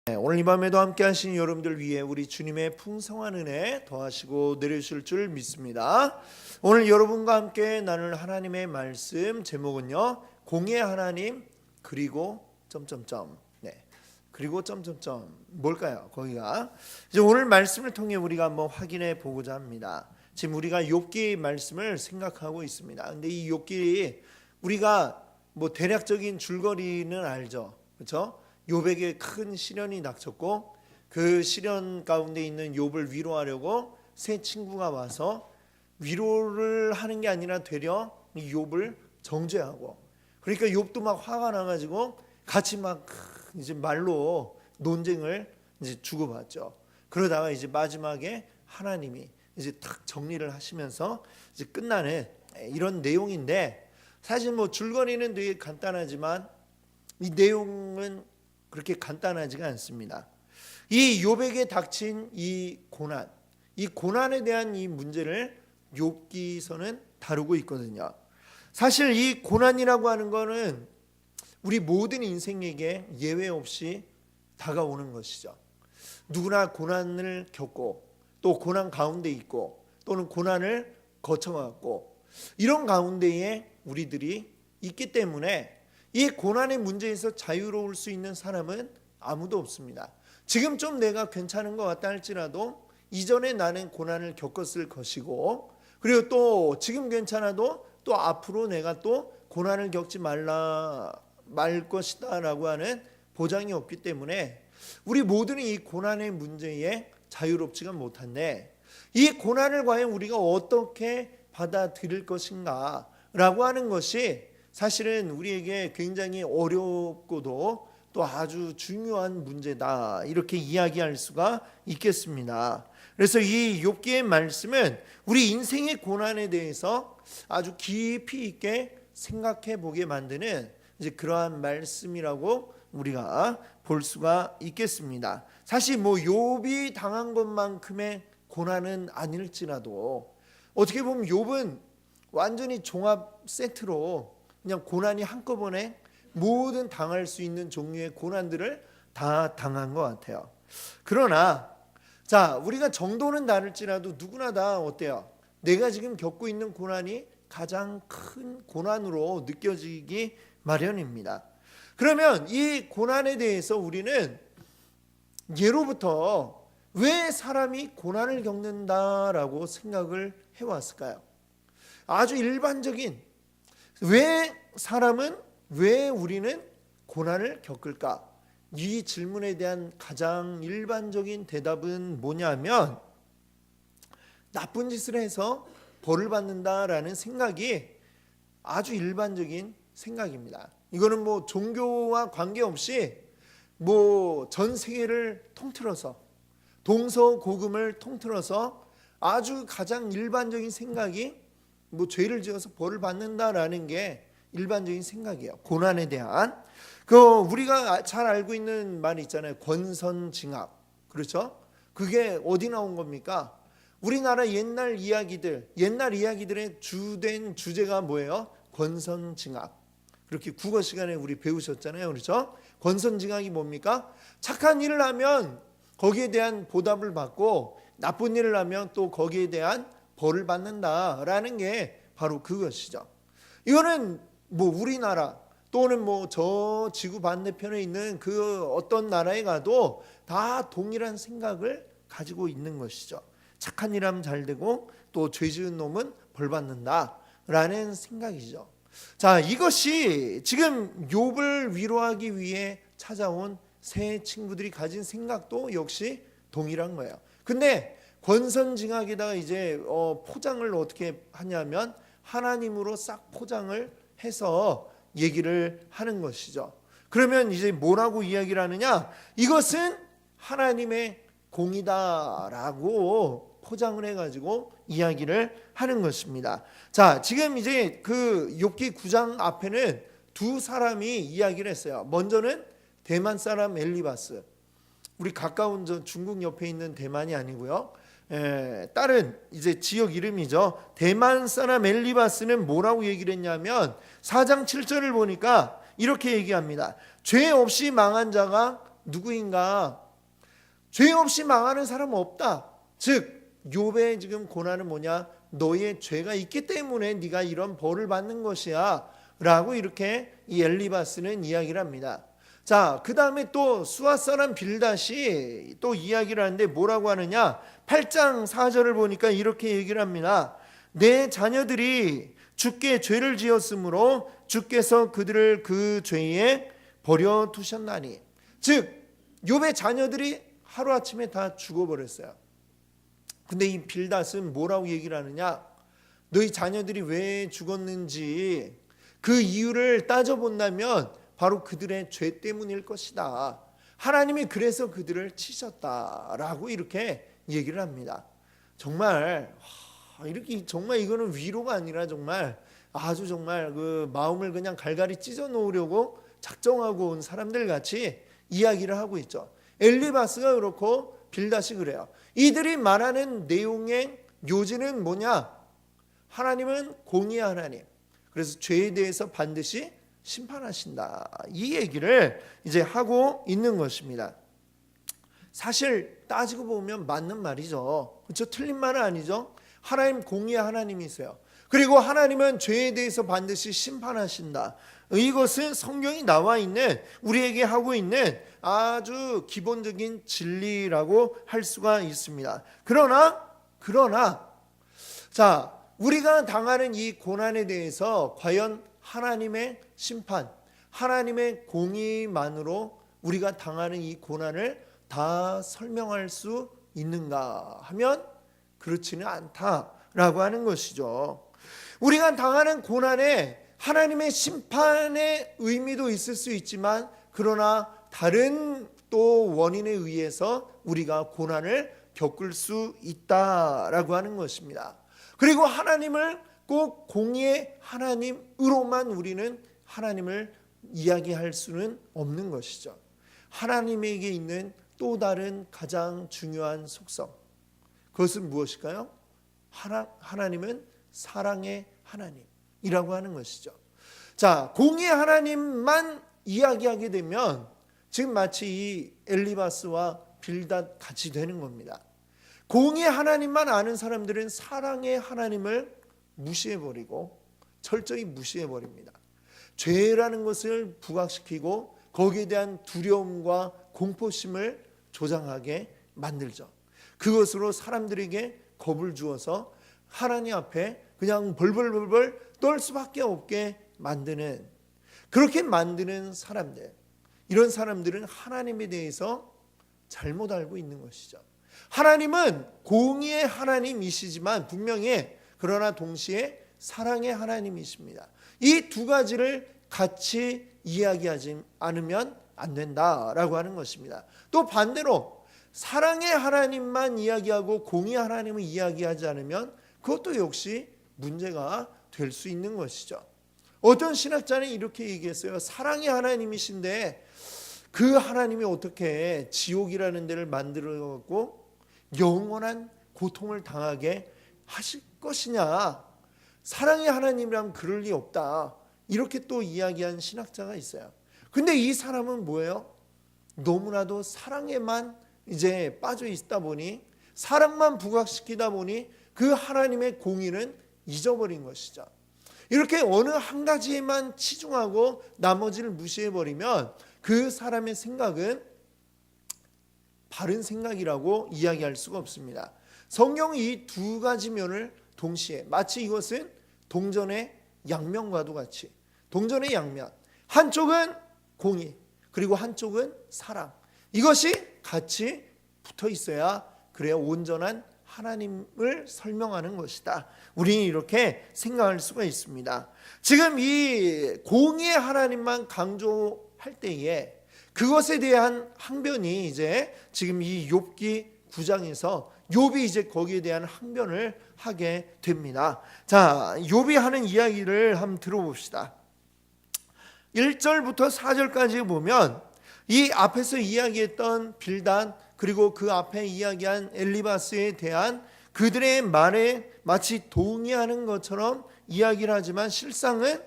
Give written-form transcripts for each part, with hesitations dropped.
오늘 이 밤에도 함께 하신 여러분들 위해 우리 주님의 풍성한 은혜 더하시고 내려주실 줄 믿습니다. 오늘 여러분과 함께 나눌 하나님의 말씀 제목은요, 공의 하나님 그리고 그리고 뭘까요? 거기가 이제 오늘 말씀을 통해 우리가 한번 확인해 보고자 합니다. 지금 우리가 욥기 말씀을 생각하고 있습니다. 근데 이 욥기 우리가 뭐 대략적인 줄거리는 알죠, 그렇죠? 욥에게 큰 시련이 닥쳤고 그 시련 가운데 있는 욥을 위로하려고 세 친구가 와서 위로를 하는 게 아니라 되려 욥을 정죄하고, 그러니까 욥도 막 화가 나가지고 같이 막 이제 말로 논쟁을 이제 주고받죠. 그러다가 이제 마지막에 하나님이 이제 딱 정리를 하시면서 이제 끝나는 이런 내용인데, 사실 뭐 줄거리는 되게 간단하지만 이 내용은 그렇게 간단하지가 않습니다. 이 욥에게 닥친 이 고난에 대한 이 문제를 욥기서는 다루고 있거든요. 사실 이 고난이라고 하는 거는 우리 모든 인생에게 예외 없이 다가오는 것이죠. 누구나 고난을 겪고 또 고난 가운데 있고 또는 고난을 거쳐왔고 이런 가운데에 우리들이 있기 때문에 이 고난의 문제에서 자유로울 수 있는 사람은 아무도 없습니다. 지금 좀 내가 괜찮은 것 같다 할지라도 이전에 나는 고난을 겪었을 것이고, 그리고 또 지금 괜찮아도 또 앞으로 내가 또 고난을 겪지 말 것이다 라고 하는 보장이 없기 때문에 우리 모두는 이 고난의 문제에 자유롭지가 못한데, 이 고난을 과연 우리가 어떻게 받아들일 것인가 라고 하는 것이 사실은 우리에게 굉장히 어렵고도 또 아주 중요한 문제다, 이렇게 이야기할 수가 있겠습니다. 그래서 이 욥기의 말씀은 우리 인생의 고난에 대해서 아주 깊이 있게 생각해 보게 만드는 이제 그러한 말씀이라고 우리가 볼 수가 있겠습니다. 사실 뭐 욥이 당한 것만큼의 고난은 아닐지라도 어떻게 보면 욥은 완전히 종합 세트로 그냥 고난이 한꺼번에 모든 당할 수 있는 종류의 고난들을 다 당한 것 같아요. 그러나 자, 우리가 정도는 다를지라도 누구나 다 어때요? 내가 지금 겪고 있는 고난이 가장 큰 고난으로 느껴지기 마련입니다. 그러면 이 고난에 대해서 우리는 예로부터 왜 사람이 고난을 겪는다라고 생각을 해왔을까요? 아주 일반적인, 왜 우리는 고난을 겪을까? 이 질문에 대한 가장 일반적인 대답은 뭐냐면, 나쁜 짓을 해서 벌을 받는다라는 생각이 아주 일반적인 생각입니다. 이거는 뭐 종교와 관계없이 뭐 전 세계를 통틀어서 동서고금을 통틀어서 아주 가장 일반적인 생각이 뭐 죄를 지어서 벌을 받는다라는 게 일반적인 생각이에요. 고난에 대한 우리가 잘 알고 있는 말 있잖아요. 권선징악. 그렇죠? 그게 어디 나온 겁니까? 우리나라 옛날 이야기들의 주된 주제가 뭐예요? 권선징악. 그렇게 국어 시간에 우리 배우셨잖아요. 그렇죠? 권선징악이 뭡니까? 착한 일을 하면 거기에 대한 보답을 받고 나쁜 일을 하면 또 거기에 대한 벌을 받는다라는 게 바로 그것이죠. 이거는 뭐 우리나라 또는 뭐 저 지구 반대편에 있는 그 어떤 나라에 가도 다 동일한 생각을 가지고 있는 것이죠. 착한 일 하면 잘 되고 또 죄 지은 놈은 벌 받는다라는 생각이죠. 자, 이것이 지금 욥을 위로하기 위해 찾아온 세 친구들이 가진 생각도 역시 동일한 거예요. 근데 권선징악에다가 이제 포장을 어떻게 하냐면 하나님으로 싹 포장을 해서 얘기를 하는 것이죠. 그러면 이제 뭐라고 이야기를 하느냐? 이것은 하나님의 공이다라고 포장을 해가지고 이야기를 하는 것입니다. 자, 지금 이제 그 욥기 9장 앞에는 두 사람이 이야기를 했어요. 먼저는 대만 사람 엘리바스, 우리 가까운 중국 옆에 있는 대만이 아니고요. 다른 이제 지역 이름이죠. 대만 사람 엘리바스는 뭐라고 얘기를 했냐면 4장 7절을 보니까 이렇게 얘기합니다. 죄 없이 망한 자가 누구인가? 죄 없이 망하는 사람은 없다. 즉 욥의 지금 고난은 뭐냐? 너의 죄가 있기 때문에 네가 이런 벌을 받는 것이야 라고 이렇게 이 엘리바스는 이야기를 합니다. 자, 그 다음에 또 수아 사람 빌닷이 또 이야기를 하는데 뭐라고 하느냐? 8장 4절을 보니까 이렇게 얘기를 합니다. 내 자녀들이 주께 죄를 지었으므로 주께서 그들을 그 죄에 버려 두셨나니. 즉 욥의 자녀들이 하루아침에 다 죽어버렸어요. 근데 이 빌닷은 뭐라고 얘기를 하느냐? 너희 자녀들이 왜 죽었는지 그 이유를 따져본다면 바로 그들의 죄 때문일 것이다. 하나님이 그래서 그들을 치셨다라고 이렇게 얘기를 합니다. 정말 이렇게 정말 이거는 위로가 아니라 정말 아주 정말 그 마음을 그냥 갈갈이 찢어 놓으려고 작정하고 온 사람들 같이 이야기를 하고 있죠. 엘리바스가 그렇고 빌닷이 그래요. 이들이 말하는 내용의 요지는 뭐냐? 하나님은 공의의 하나님. 그래서 죄에 대해서 반드시 심판하신다. 이 얘기를 이제 하고 있는 것입니다. 사실 따지고 보면 맞는 말이죠. 그렇죠? 틀린 말은 아니죠. 하나님 공의의 하나님이세요. 그리고 하나님은 죄에 대해서 반드시 심판하신다. 이것은 성경이 나와 있는 우리에게 하고 있는 아주 기본적인 진리라고 할 수가 있습니다. 그러나 자, 우리가 당하는 이 고난에 대해서 과연 하나님의 심판, 하나님의 공의만으로 우리가 당하는 이 고난을 다 설명할 수 있는가 하면 그렇지는 않다라고 하는 것이죠. 우리가 당하는 고난에 하나님의 심판의 의미도 있을 수 있지만 그러나 다른 또 원인에 의해서 우리가 고난을 겪을 수 있다라고 하는 것입니다. 그리고 하나님을 꼭 공의의 하나님으로만 우리는 하나님을 이야기할 수는 없는 것이죠. 하나님에게 있는 또 다른 가장 중요한 속성, 그것은 무엇일까요? 하나님은 사랑의 하나님이라고 하는 것이죠. 자, 공의의 하나님만 이야기하게 되면 지금 마치 이 엘리바스와 빌닷 같이 되는 겁니다. 공의의 하나님만 아는 사람들은 사랑의 하나님을 무시해버리고 철저히 무시해버립니다. 죄라는 것을 부각시키고 거기에 대한 두려움과 공포심을 조장하게 만들죠. 그것으로 사람들에게 겁을 주어서 하나님 앞에 그냥 벌벌벌벌 떨 수밖에 없게 만드는, 그렇게 만드는 사람들, 이런 사람들은 하나님에 대해서 잘못 알고 있는 것이죠. 하나님은 공의의 하나님이시지만 분명히 그러나 동시에 사랑의 하나님이십니다. 이 두 가지를 같이 이야기하지 않으면 안 된다라고 하는 것입니다. 또 반대로 사랑의 하나님만 이야기하고 공의의 하나님을 이야기하지 않으면 그것도 역시 문제가 될 수 있는 것이죠. 어떤 신학자는 이렇게 얘기했어요. 사랑의 하나님이신데 그 하나님이 어떻게 지옥이라는 데를 만들어갖고 영원한 고통을 당하게 하실 것이냐. 사랑의 하나님이라면 그럴 리 없다. 이렇게 또 이야기한 신학자가 있어요. 근데 이 사람은 뭐예요? 너무나도 사랑에만 이제 빠져 있다 보니, 사랑만 부각시키다 보니 그 하나님의 공의는 잊어버린 것이죠. 이렇게 어느 한 가지에만 치중하고 나머지를 무시해버리면 그 사람의 생각은 바른 생각이라고 이야기할 수가 없습니다. 성경이 이 두 가지 면을 동시에, 마치 이것은 동전의 양면과도 같이, 동전의 양면, 한쪽은 공의 그리고 한쪽은 사랑, 이것이 같이 붙어 있어야 그래야 온전한 하나님을 설명하는 것이다. 우리는 이렇게 생각할 수가 있습니다. 지금 이 공의의 하나님만 강조할 때에 그것에 대한 항변이 이제 지금 이 욥기 9장에서 욥이 이제 거기에 대한 항변을 하게 됩니다. 자, 욥이 하는 이야기를 한번 들어봅시다. 1절부터 4절까지 보면 이 앞에서 이야기했던 빌닷 그리고 그 앞에 이야기한 엘리바스에 대한 그들의 말에 마치 동의하는 것처럼 이야기를 하지만 실상은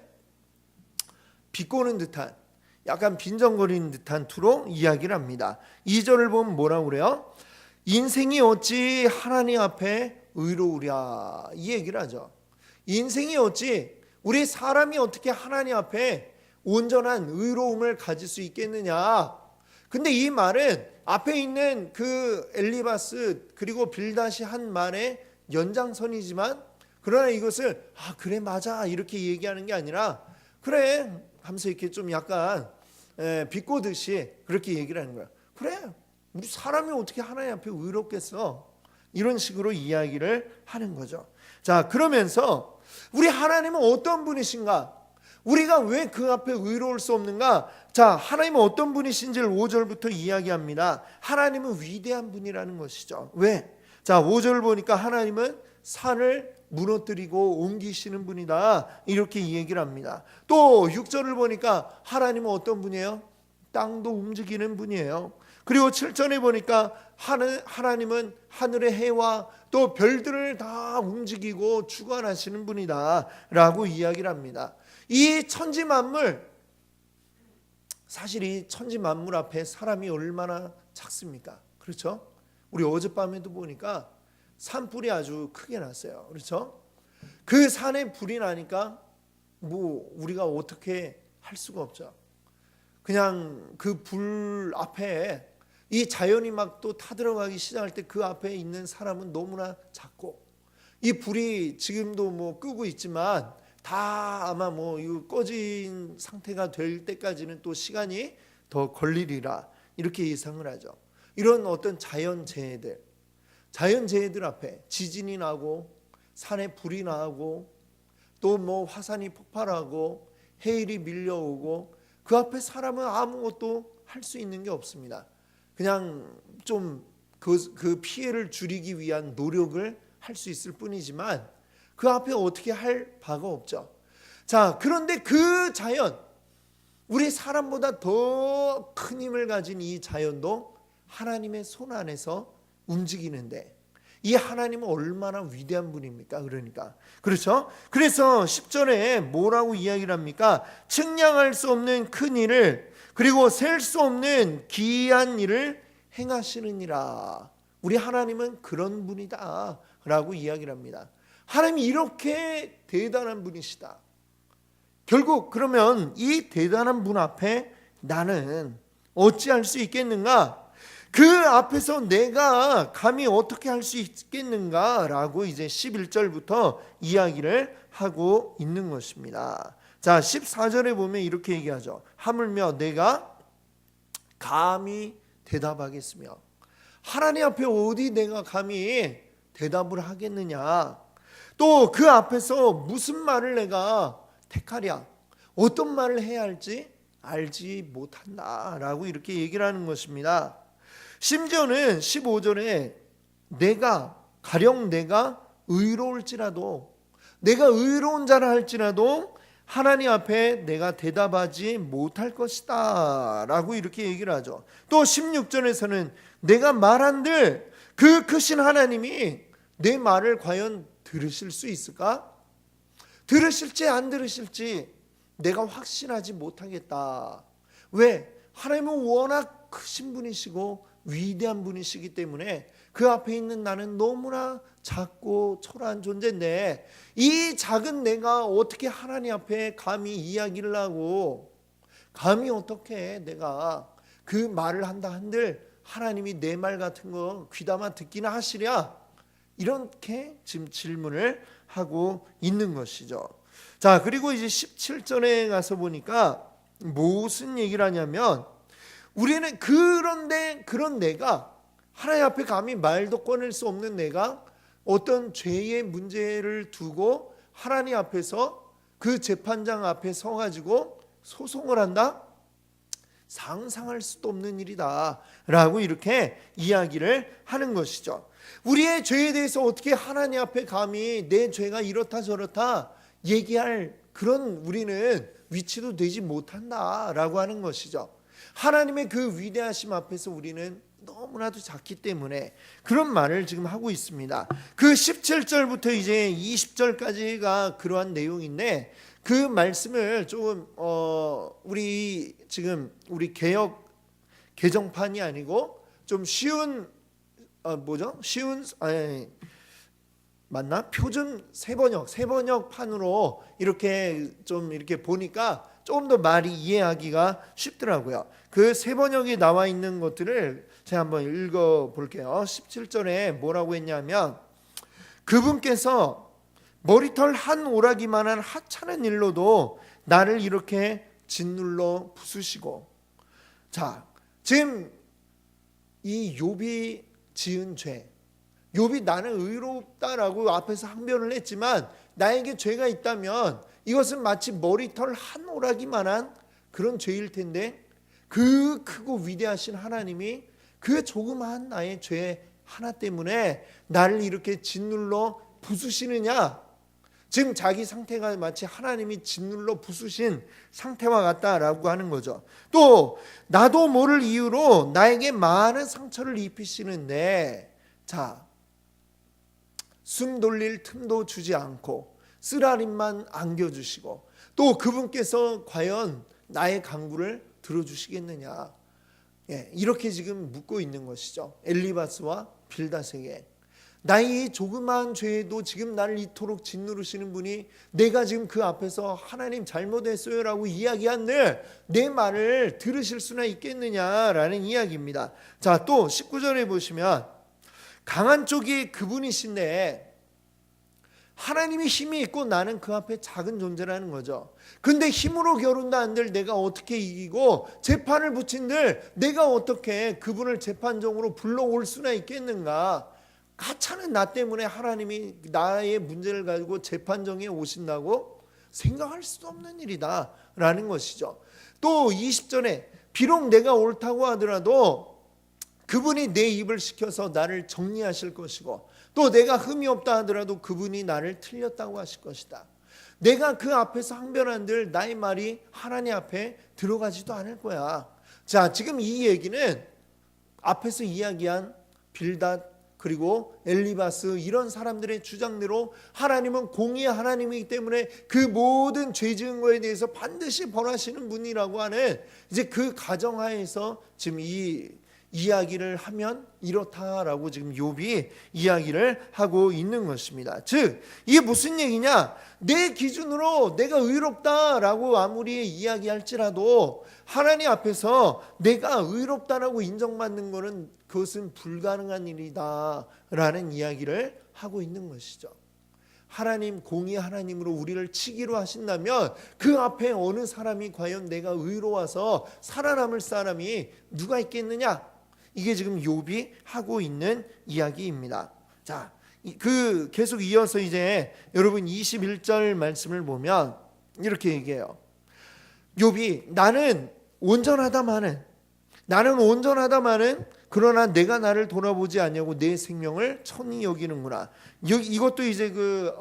비꼬는 듯한, 약간 빈정거리는 듯한 투로 이야기를 합니다. 2절을 보면 뭐라고 그래요? 인생이 어찌 하나님 앞에 의로우랴, 이 얘기를 하죠. 인생이 어찌, 우리 사람이 어떻게 하나님 앞에 온전한 의로움을 가질 수 있겠느냐. 근데 이 말은 앞에 있는 그 엘리바스 그리고 빌닷이 한 말의 연장선이지만, 그러나 이것을 그래 맞아 이렇게 얘기하는 게 아니라 그래 하면서 이렇게 좀 약간 비꼬듯이 그렇게 얘기를 하는 거야. 그래, 우리 사람이 어떻게 하나님 앞에 의롭겠어, 이런 식으로 이야기를 하는 거죠. 자, 그러면서 우리 하나님은 어떤 분이신가, 우리가 왜 그 앞에 의로울 수 없는가. 자, 하나님은 어떤 분이신지를 5절부터 이야기합니다. 하나님은 위대한 분이라는 것이죠. 왜? 자, 5절을 보니까 하나님은 산을 무너뜨리고 옮기시는 분이다, 이렇게 얘기를 합니다. 또 6절을 보니까 하나님은 어떤 분이에요? 땅도 움직이는 분이에요. 그리고 7절에 보니까 하나님은 하늘의 해와 또 별들을 다 움직이고 주관하시는 분이다 라고 이야기를 합니다. 이 천지만물, 사실 이 천지만물 앞에 사람이 얼마나 작습니까? 그렇죠? 우리 어젯밤에도 보니까 산불이 아주 크게 났어요. 그렇죠? 그 산에 불이 나니까 뭐 우리가 어떻게 할 수가 없죠. 그냥 그 불 앞에 이 자연이 막 또 타들어가기 시작할 때 그 앞에 있는 사람은 너무나 작고, 이 불이 지금도 뭐 끄고 있지만 다 아마 뭐 이거 꺼진 상태가 될 때까지는 또 시간이 더 걸리리라, 이렇게 예상을 하죠. 이런 어떤 자연재해들 앞에 지진이 나고 산에 불이 나고 또 뭐 화산이 폭발하고 해일이 밀려오고, 그 앞에 사람은 아무것도 할 수 있는 게 없습니다. 그냥 좀 그 피해를 줄이기 위한 노력을 할 수 있을 뿐이지만 그 앞에 어떻게 할 바가 없죠. 자, 그런데 그 자연, 우리 사람보다 더 큰 힘을 가진 이 자연도 하나님의 손 안에서 움직이는데, 이 하나님은 얼마나 위대한 분입니까? 그러니까 그렇죠? 그래서 10절에 뭐라고 이야기를 합니까? 측량할 수 없는 큰 일을, 그리고 셀 수 없는 기이한 일을 행하시느니라. 우리 하나님은 그런 분이다 라고 이야기를 합니다. 하나님이 이렇게 대단한 분이시다. 결국 그러면 이 대단한 분 앞에 나는 어찌할 수 있겠는가? 그 앞에서 내가 감히 어떻게 할 수 있겠는가 라고 이제 11절부터 이야기를 하고 있는 것입니다. 자, 14절에 보면 이렇게 얘기하죠. 하물며 내가 감히 대답하겠으며. 하나님 앞에 어디 내가 감히 대답을 하겠느냐. 또 그 앞에서 무슨 말을 내가 택하랴, 어떤 말을 해야 할지 알지 못한다 라고 이렇게 얘기를 하는 것입니다. 심지어는 15절에 가령 내가 의로울지라도, 내가 의로운 자라 할지라도 하나님 앞에 내가 대답하지 못할 것이다 라고 이렇게 얘기를 하죠. 또 16절에서는 내가 말한들 그 크신 하나님이 내 말을 과연 들으실 수 있을까? 들으실지 안 들으실지 내가 확신하지 못하겠다. 왜? 하나님은 워낙 크신 분이시고 위대한 분이시기 때문에 그 앞에 있는 나는 너무나 작고 초라한 존재인데, 이 작은 내가 어떻게 하나님 앞에 감히 이야기를 하고, 감히 어떻게 내가 그 말을 한다 한들 하나님이 내 말 같은 거 귀담아 듣기나 하시랴, 이렇게 지금 질문을 하고 있는 것이죠. 자, 그리고 이제 17절에 가서 보니까 무슨 얘기를 하냐면, 우리는 그런데 그런 내가, 하나님 앞에 감히 말도 꺼낼 수 없는 내가 어떤 죄의 문제를 두고 하나님 앞에서 그 재판장 앞에 서가지고 소송을 한다? 상상할 수도 없는 일이다 라고 이렇게 이야기를 하는 것이죠. 우리의 죄에 대해서 어떻게 하나님 앞에 감히 내 죄가 이렇다 저렇다 얘기할 그런 우리는 위치도 되지 못한다 라고 하는 것이죠. 하나님의 그 위대하심 앞에서 우리는 너무나도 작기 때문에 그런 말을 지금 하고 있습니다. 그 17절부터 이제 20절까지가 그러한 내용인데, 그 말씀을 조금 우리 지금 우리 개혁 개정판이 아니고 좀 쉬운 쉬운 맞나? 표준 세번역판으로 이렇게 좀 이렇게 보니까 조금 더 말이 이해하기가 쉽더라고요. 그 세번역에 나와 있는 것들을 제가 한번 읽어 볼게요. 17절에 뭐라고 했냐면 그분께서 머리털 한 오라기만한 하찮은 일로도 나를 이렇게 짓눌러 부수시고, 자, 지금 이 욥이 지은 죄, 욥이 나는 의롭다라고 앞에서 항변을 했지만 나에게 죄가 있다면 이것은 마치 머리털 한 오라기만한 그런 죄일 텐데 그 크고 위대하신 하나님이 그 조그마한 나의 죄 하나 때문에 나를 이렇게 짓눌러 부수시느냐. 지금 자기 상태가 마치 하나님이 짓눌러 부수신 상태와 같다라고 하는 거죠. 또 나도 모를 이유로 나에게 많은 상처를 입히시는데, 자, 숨 돌릴 틈도 주지 않고 쓰라림만 안겨주시고 또 그분께서 과연 나의 간구를 들어주시겠느냐. 이렇게 지금 묻고 있는 것이죠. 엘리바스와 빌닷에게. 나의 이 조그마한 죄에도 지금 나를 이토록 짓누르시는 분이 내가 지금 그 앞에서 하나님 잘못했어요 라고 이야기한들 내 말을 들으실 수나 있겠느냐라는 이야기입니다. 자, 또 19절에 보시면 강한 쪽이 그분이신데 하나님이 힘이 있고 나는 그 앞에 작은 존재라는 거죠. 근데 힘으로 겨룬다 한들 내가 어떻게 이기고 재판을 붙인들 내가 어떻게 그분을 재판정으로 불러올 수나 있겠는가. 하찮은 나 때문에 하나님이 나의 문제를 가지고 재판정에 오신다고 생각할 수도 없는 일이다 라는 것이죠. 또 20절에 비록 내가 옳다고 하더라도 그분이 내 입을 시켜서 나를 정리하실 것이고 또 내가 흠이 없다 하더라도 그분이 나를 틀렸다고 하실 것이다. 내가 그 앞에서 항변한들 나의 말이 하나님 앞에 들어가지도 않을 거야. 자, 지금 이 얘기는 앞에서 이야기한 빌닷 그리고 엘리바스 이런 사람들의 주장대로 하나님은 공의의 하나님이기 때문에 그 모든 죄 지은 거에 대해서 반드시 벌하시는 분이라고 하는 이제 그 가정하에서 지금 이 이야기를 하면 이렇다라고 지금 욥이 이야기를 하고 있는 것입니다. 즉 이게 무슨 얘기냐? 내 기준으로 내가 의롭다라고 아무리 이야기할지라도 하나님 앞에서 내가 의롭다라고 인정받는 것은 그것은 불가능한 일이다라는 이야기를 하고 있는 것이죠. 하나님 공의 하나님으로 우리를 치기로 하신다면 그 앞에 어느 사람이 과연 내가 의로워서 살아남을 사람이 누가 있겠느냐? 이게 지금 욥이 하고 있는 이야기입니다. 자, 그 계속 이어서 이제 여러분 21절 말씀을 보면 이렇게 얘기해요. 욥이 나는 온전하다마는 그러나 내가 나를 돌아보지 않냐고 내 생명을 천히 여기는구나. 이것도 이제 그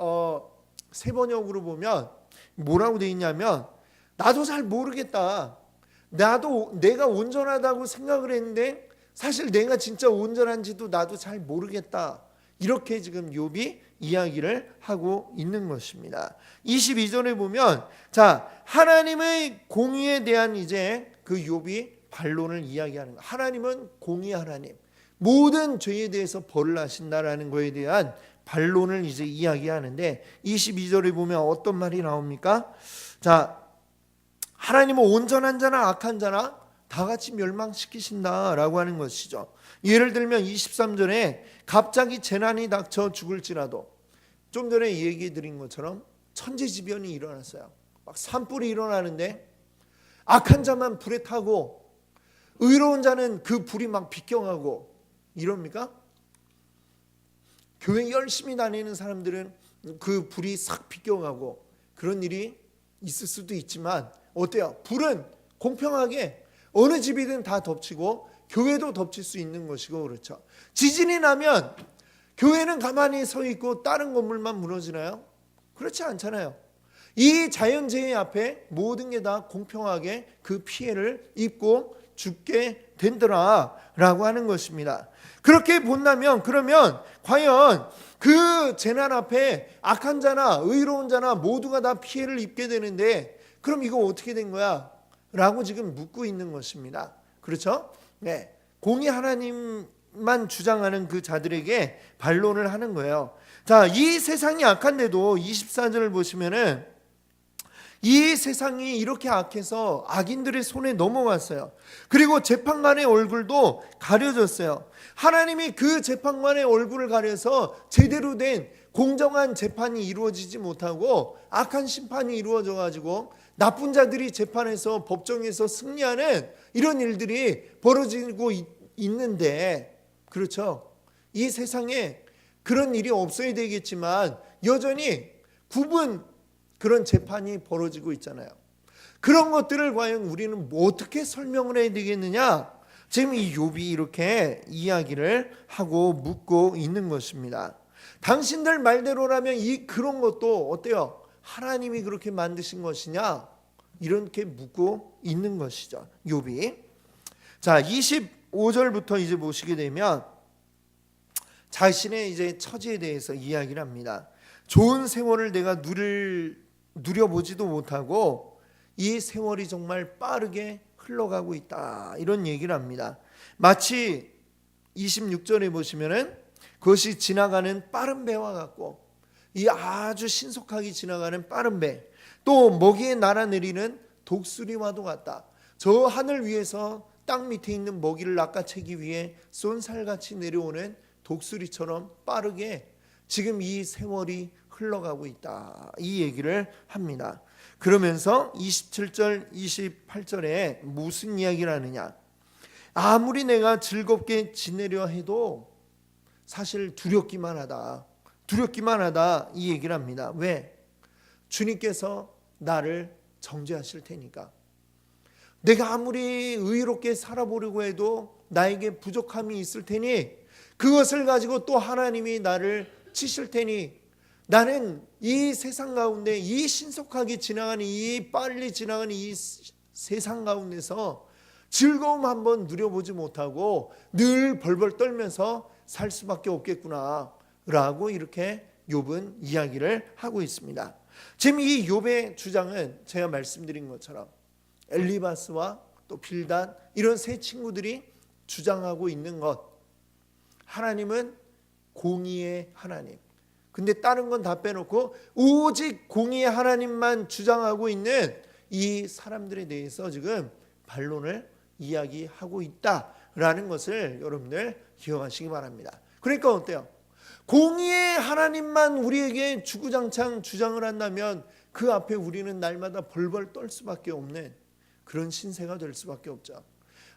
세번역으로 보면 뭐라고 돼 있냐면 나도 잘 모르겠다. 나도 내가 온전하다고 생각을 했는데 사실 내가 진짜 온전한지도 나도 잘 모르겠다. 이렇게 지금 욥이 이야기를 하고 있는 것입니다. 22절에 보면 자, 하나님의 공의에 대한 이제 그 욥이 반론을 이야기하는 거. 하나님은 공의 하나님. 모든 죄에 대해서 벌을 하신다라는 것에 대한 반론을 이제 이야기하는데 22절에 보면 어떤 말이 나옵니까? 자, 하나님은 온전한 자나 악한 자나 다 같이 멸망시키신다라고 하는 것이죠. 예를 들면 23절에 갑자기 재난이 닥쳐 죽을지라도 좀 전에 얘기 드린 것처럼 천재지변이 일어났어요. 막 산불이 일어나는데 악한 자만 불에 타고 의로운 자는 그 불이 막 비껴가고 이럽니까? 교회 열심히 다니는 사람들은 그 불이 싹 비껴가고 그런 일이 있을 수도 있지만 어때요? 불은 공평하게 어느 집이든 다 덮치고 교회도 덮칠 수 있는 것이고 그렇죠. 지진이 나면 교회는 가만히 서 있고 다른 건물만 무너지나요? 그렇지 않잖아요. 이 자연재해 앞에 모든 게 다 공평하게 그 피해를 입고 죽게 된더라 라고 하는 것입니다. 그렇게 본다면 그러면 과연 그 재난 앞에 악한 자나 의로운 자나 모두가 다 피해를 입게 되는데 그럼 이거 어떻게 된 거야? 라고 지금 묻고 있는 것입니다. 그렇죠? 네. 공의 하나님만 주장하는 그 자들에게 반론을 하는 거예요. 자, 이 세상이 악한데도 24절을 보시면은 이 세상이 이렇게 악해서 악인들의 손에 넘어갔어요. 그리고 재판관의 얼굴도 가려졌어요. 하나님이 그 재판관의 얼굴을 가려서 제대로 된 공정한 재판이 이루어지지 못하고 악한 심판이 이루어져 가지고 나쁜 자들이 재판에서 법정에서 승리하는 이런 일들이 벌어지고 있는데, 그렇죠? 이 세상에 그런 일이 없어야 되겠지만 여전히 구분 그런 재판이 벌어지고 있잖아요. 그런 것들을 과연 우리는 어떻게 설명을 해야 되겠느냐? 지금 이 욥이 이렇게 이야기를 하고 묻고 있는 것입니다. 당신들 말대로라면 그런 것도 어때요? 하나님이 그렇게 만드신 것이냐? 이렇게 묻고 있는 것이죠. 욥이. 자, 25절부터 이제 보시게 되면 자신의 이제 처지에 대해서 이야기를 합니다. 좋은 세월을 내가 누려보지도 못하고 이 세월이 정말 빠르게 흘러가고 있다. 이런 얘기를 합니다. 마치 26절에 보시면은 그것이 지나가는 빠른 배와 같고 이 아주 신속하게 지나가는 빠른 배, 또 먹이에 날아내리는 독수리와도 같다. 저 하늘 위에서 땅 밑에 있는 먹이를 낚아채기 위해 쏜살같이 내려오는 독수리처럼 빠르게 지금 이 세월이 흘러가고 있다. 이 얘기를 합니다. 그러면서 27절, 28절에 무슨 이야기를 하느냐? 아무리 내가 즐겁게 지내려 해도 사실 두렵기만 하다. 두렵기만 하다. 이 얘기를 합니다. 왜? 주님께서 나를 정죄하실 테니까. 내가 아무리 의롭게 살아보려고 해도 나에게 부족함이 있을 테니 그것을 가지고 또 하나님이 나를 치실 테니 나는 이 세상 가운데 이 신속하게 지나가는 이 빨리 지나가는 이 세상 가운데서 즐거움 한번 누려보지 못하고 늘 벌벌 떨면서 살 수밖에 없겠구나 라고 이렇게 욥은 이야기를 하고 있습니다. 지금 이 욥의 주장은 제가 말씀드린 것처럼 엘리바스와 또 빌단 이런 세 친구들이 주장하고 있는 것, 하나님은 공의의 하나님, 근데 다른 건 다 빼놓고 오직 공의의 하나님만 주장하고 있는 이 사람들에 대해서 지금 반론을 이야기하고 있다라는 것을 여러분들 기억하시기 바랍니다. 그러니까 어때요? 공의의 하나님만 우리에게 주구장창 주장을 한다면 그 앞에 우리는 날마다 벌벌 떨 수밖에 없는 그런 신세가 될 수밖에 없죠.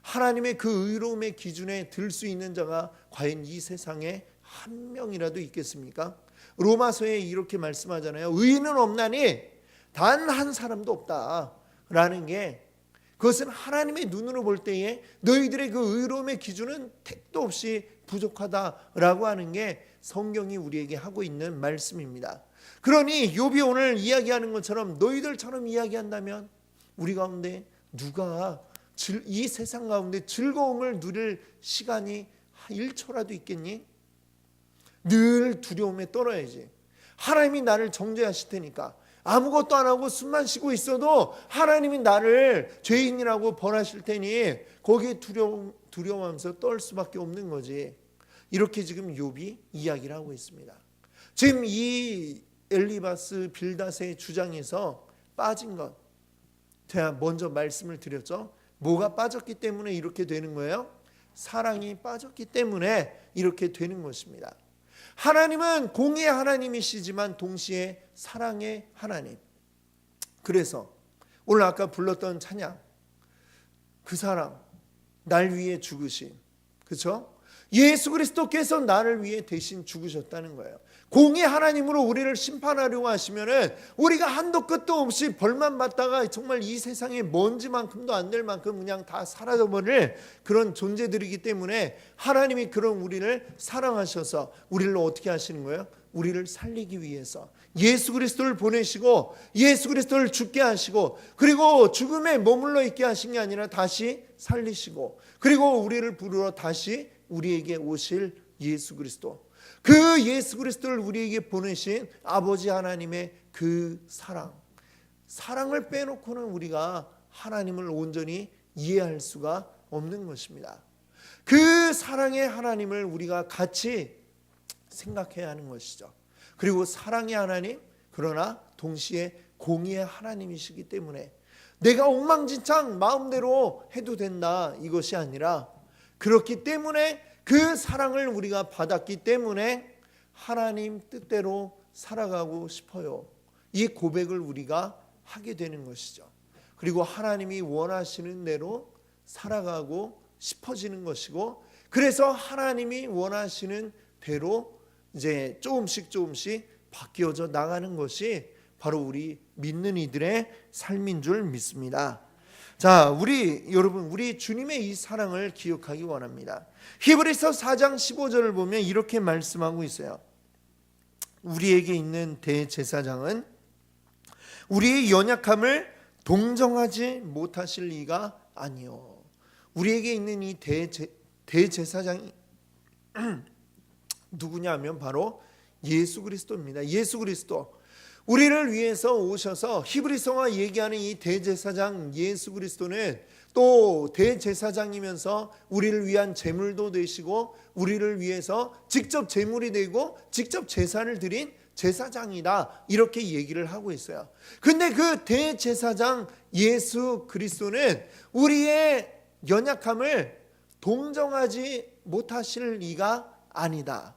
하나님의 그 의로움의 기준에 들 수 있는 자가 과연 이 세상에 한 명이라도 있겠습니까? 로마서에 이렇게 말씀하잖아요. 의인은 없나니 단 한 사람도 없다라는 게, 그것은 하나님의 눈으로 볼 때에 너희들의 그 의로움의 기준은 택도 없이 부족하다라고 하는 게 성경이 우리에게 하고 있는 말씀입니다. 그러니 욥이 오늘 이야기하는 것처럼 너희들처럼 이야기한다면 우리 가운데 누가 이 세상 가운데 즐거움을 누릴 시간이 1초라도 있겠니? 늘 두려움에 떨어야지. 하나님이 나를 정죄하실 테니까 아무것도 안 하고 숨만 쉬고 있어도 하나님이 나를 죄인이라고 벌하실 테니 거기에 두려워하면서 떨 수밖에 없는 거지. 이렇게 지금 욥이 이야기를 하고 있습니다. 지금 이 엘리바스 빌닷의 주장에서 빠진 것, 제가 먼저 말씀을 드렸죠. 뭐가 빠졌기 때문에 이렇게 되는 거예요? 사랑이 빠졌기 때문에 이렇게 되는 것입니다. 하나님은 공의의 하나님이시지만 동시에 사랑의 하나님. 그래서 오늘 아까 불렀던 찬양, 그 사랑, 날 위해 죽으신, 그렇죠? 예수 그리스도께서 나를 위해 대신 죽으셨다는 거예요. 공의 하나님으로 우리를 심판하려고 하시면은 우리가 한도 끝도 없이 벌만 받다가 정말 이 세상에 먼지만큼도 안 될 만큼 그냥 다 사라져버릴 그런 존재들이기 때문에 하나님이 그런 우리를 사랑하셔서 우리를 어떻게 하시는 거예요? 우리를 살리기 위해서 예수 그리스도를 보내시고 예수 그리스도를 죽게 하시고 그리고 죽음에 머물러 있게 하신 게 아니라 다시 살리시고 그리고 우리를 부르러 다시 우리에게 오실 예수 그리스도, 그 예수 그리스도를 우리에게 보내신 아버지 하나님의 그 사랑을 빼놓고는 우리가 하나님을 온전히 이해할 수가 없는 것입니다. 그 사랑의 하나님을 우리가 같이 생각해야 하는 것이죠. 그리고 사랑의 하나님, 그러나 동시에 공의의 하나님이시기 때문에 내가 엉망진창 마음대로 해도 된다 이것이 아니라, 그렇기 때문에 그 사랑을 우리가 받았기 때문에 하나님 뜻대로 살아가고 싶어요, 이 고백을 우리가 하게 되는 것이죠. 그리고 하나님이 원하시는 대로 살아가고 싶어지는 것이고, 그래서 하나님이 원하시는 대로 이제 조금씩 바뀌어져 나가는 것이 바로 우리 믿는 이들의 삶인 줄 믿습니다. 자, 여러분, 우리 주님의 이 사랑을 기억하기 원합니다. 히브리서 4장 15절을 보면 이렇게 말씀하고 있어요. 우리에게 있는 대제사장은 우리의 연약함을 동정하지 못하실 리가 아니요. 우리에게 있는 이 대제사장이 누구냐면 바로 예수 그리스도입니다. 예수 그리스도, 우리를 위해서 오셔서 히브리서가 얘기하는 이 대제사장 예수 그리스도는 또 대제사장이면서 우리를 위한 제물도 되시고 우리를 위해서 직접 제물이 되고 직접 제사를 드린 제사장이다, 이렇게 얘기를 하고 있어요. 근데 그 대제사장 예수 그리스도는 우리의 연약함을 동정하지 못하실 리가 아니다.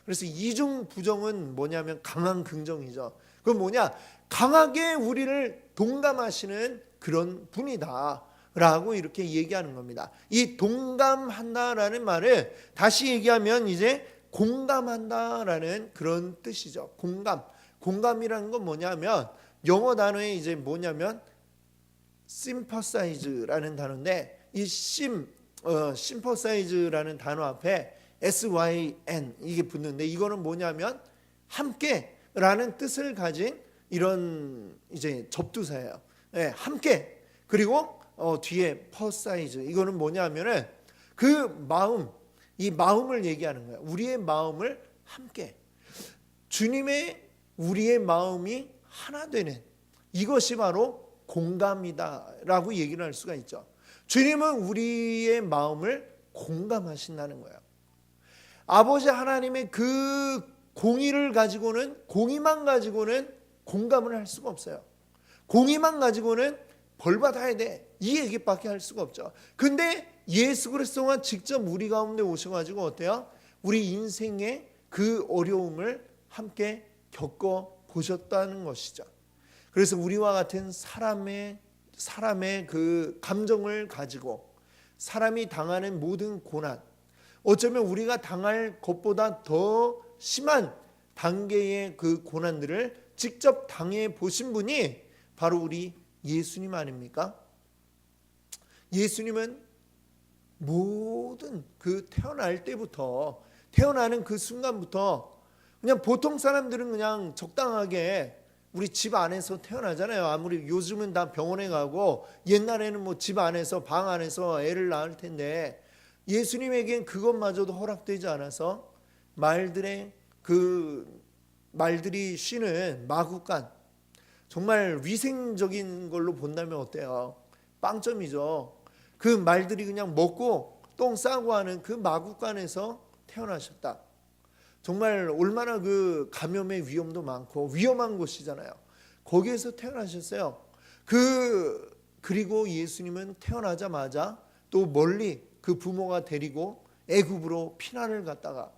그래서 이중 부정은 뭐냐면 강한 긍정이죠. 그건 뭐냐? 강하게 우리를 동감하시는 그런 분이다 라고 이렇게 얘기하는 겁니다. 이 동감한다라는 말을 다시 얘기하면 이제 공감한다라는 그런 뜻이죠. 공감이라는 건 뭐냐면 영어 단어에 이제 뭐냐면 sympathize라는 단어인데, 이 sympathize라는 단어 앞에 SYN 이게 붙는데, 이거는 뭐냐면 함께라는 뜻을 가진 이런 이제 접두사예요. 함께. 그리고 뒤에 퍼사이즈, 이거는 뭐냐면은 그 마음, 이 마음을 얘기하는 거예요. 우리의 마음을 함께, 주님의 우리의 마음이 하나 되는 이것이 바로 공감이다라고 얘기를 할 수가 있죠. 주님은 우리의 마음을 공감하신다는 거예요. 아버지 하나님의 그 공의를 가지고는, 공의만 가지고는 공감을 할 수가 없어요. 공의만 가지고는 벌 받아야 돼, 이 얘기밖에 할 수가 없죠. 근데 예수 그리스도가 직접 우리 가운데 오셔가지고 어때요? 우리 인생의 그 어려움을 함께 겪어 보셨다는 것이죠. 그래서 우리와 같은 사람의 그 감정을 가지고 사람이 당하는 모든 고난, 어쩌면 우리가 당할 것보다 더 심한 단계의 그 고난들을 직접 당해 보신 분이 바로 우리 예수님 아닙니까? 예수님은 모든 그 태어날 때부터, 태어나는 그 순간부터 그냥 보통 사람들은 그냥 적당하게 우리 집 안에서 태어나잖아요. 아무리 요즘은 다 병원에 가고 옛날에는 뭐 집 안에서 방 안에서 애를 낳을 텐데, 예수님에겐 그것마저도 허락되지 않아서 말들이 쉬는 마구간, 정말 위생적인 걸로 본다면 어때요? 빵점이죠. 그 말들이 그냥 먹고 똥 싸고 하는 그 마구간에서 태어나셨다. 정말 얼마나 그 감염의 위험도 많고 위험한 곳이잖아요. 거기에서 태어나셨어요. 그리고 예수님은 태어나자마자 또 멀리 그 부모가 데리고 애굽으로 피난을 갔다가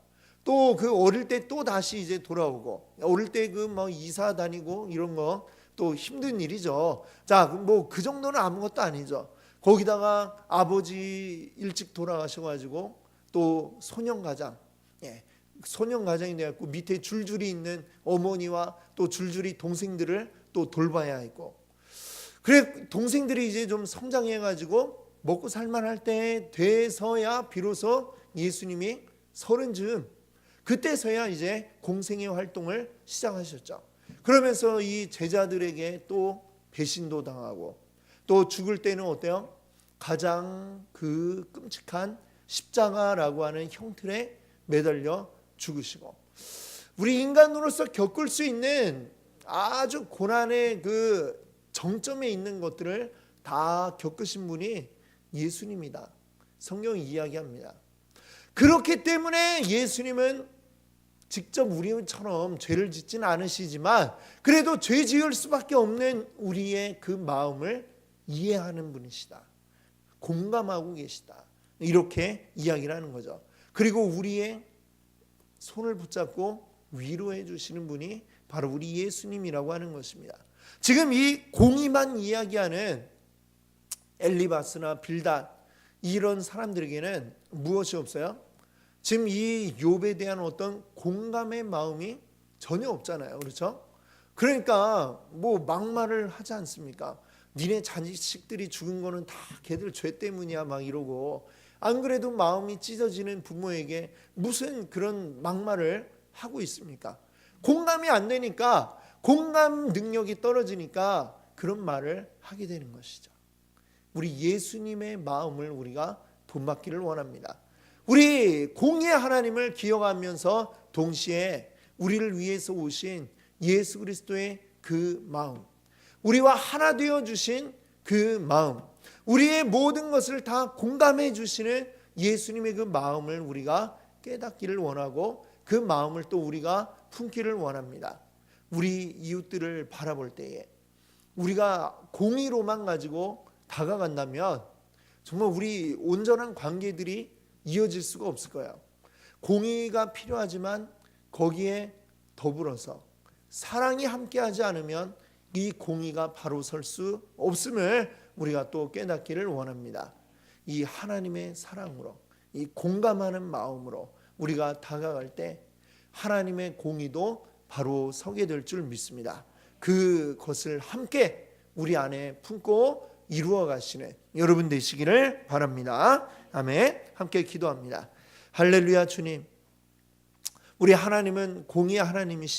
또 그 어릴 때 또 다시 이제 돌아오고, 어릴 때 그 뭐 이사 다니고 이런 거 또 힘든 일이죠. 자, 뭐 그 정도는 아무것도 아니죠. 거기다가 아버지 일찍 돌아가셔가지고 또 소년가장, 소년가장이 되었고 밑에 줄줄이 있는 어머니와 또 줄줄이 동생들을 또 돌봐야 했고, 그래 동생들이 이제 좀 성장해가지고 먹고 살만할 때 돼서야 비로소 예수님이 30즈음, 그때서야 이제 공생의 활동을 시작하셨죠. 그러면서 이 제자들에게 또 배신도 당하고 또 죽을 때는 어때요? 가장 그 끔찍한 십자가라고 하는 형틀에 매달려 죽으시고, 우리 인간으로서 겪을 수 있는 아주 고난의 그 정점에 있는 것들을 다 겪으신 분이 예수님이다. 성경이 이야기합니다. 그렇기 때문에 예수님은 직접 우리처럼 죄를 짓지는 않으시지만 그래도 죄 지을 수밖에 없는 우리의 그 마음을 이해하는 분이시다. 공감하고 계시다. 이렇게 이야기를 하는 거죠. 그리고 우리의 손을 붙잡고 위로해 주시는 분이 바로 우리 예수님이라고 하는 것입니다. 지금 이 공의만 이야기하는 엘리바스나 빌닷 이런 사람들에게는 무엇이 없어요? 지금 이 욥에 대한 어떤 공감의 마음이 전혀 없잖아요. 그렇죠? 그러니까 뭐 막말을 하지 않습니까? 니네 자식들이 죽은 거는 다 걔들 죄 때문이야 막 이러고, 안 그래도 마음이 찢어지는 부모에게 무슨 그런 막말을 하고 있습니까? 공감이 안 되니까, 공감 능력이 떨어지니까 그런 말을 하게 되는 것이죠. 우리 예수님의 마음을 우리가 본받기를 원합니다. 우리 공의의 하나님을 기억하면서 동시에 우리를 위해서 오신 예수 그리스도의 그 마음, 우리와 하나 되어 주신 그 마음, 우리의 모든 것을 다 공감해 주시는 예수님의 그 마음을 우리가 깨닫기를 원하고 그 마음을 또 우리가 품기를 원합니다. 우리 이웃들을 바라볼 때에 우리가 공의로만 가지고 다가간다면 정말 우리 온전한 관계들이 이어질 수가 없을 거예요. 공의가 필요하지만 거기에 더불어서 사랑이 함께하지 않으면 이 공의가 바로 설 수 없음을 우리가 또 깨닫기를 원합니다. 이 하나님의 사랑으로, 이 공감하는 마음으로 우리가 다가갈 때 하나님의 공의도 바로 서게 될 줄 믿습니다. 그것을 함께 우리 안에 품고 이루어 가시는 여러분 되시기를 바랍니다. 아멘. 함께 기도합니다. 할렐루야. 주님, 우리 하나님은 공의의 하나님이시죠.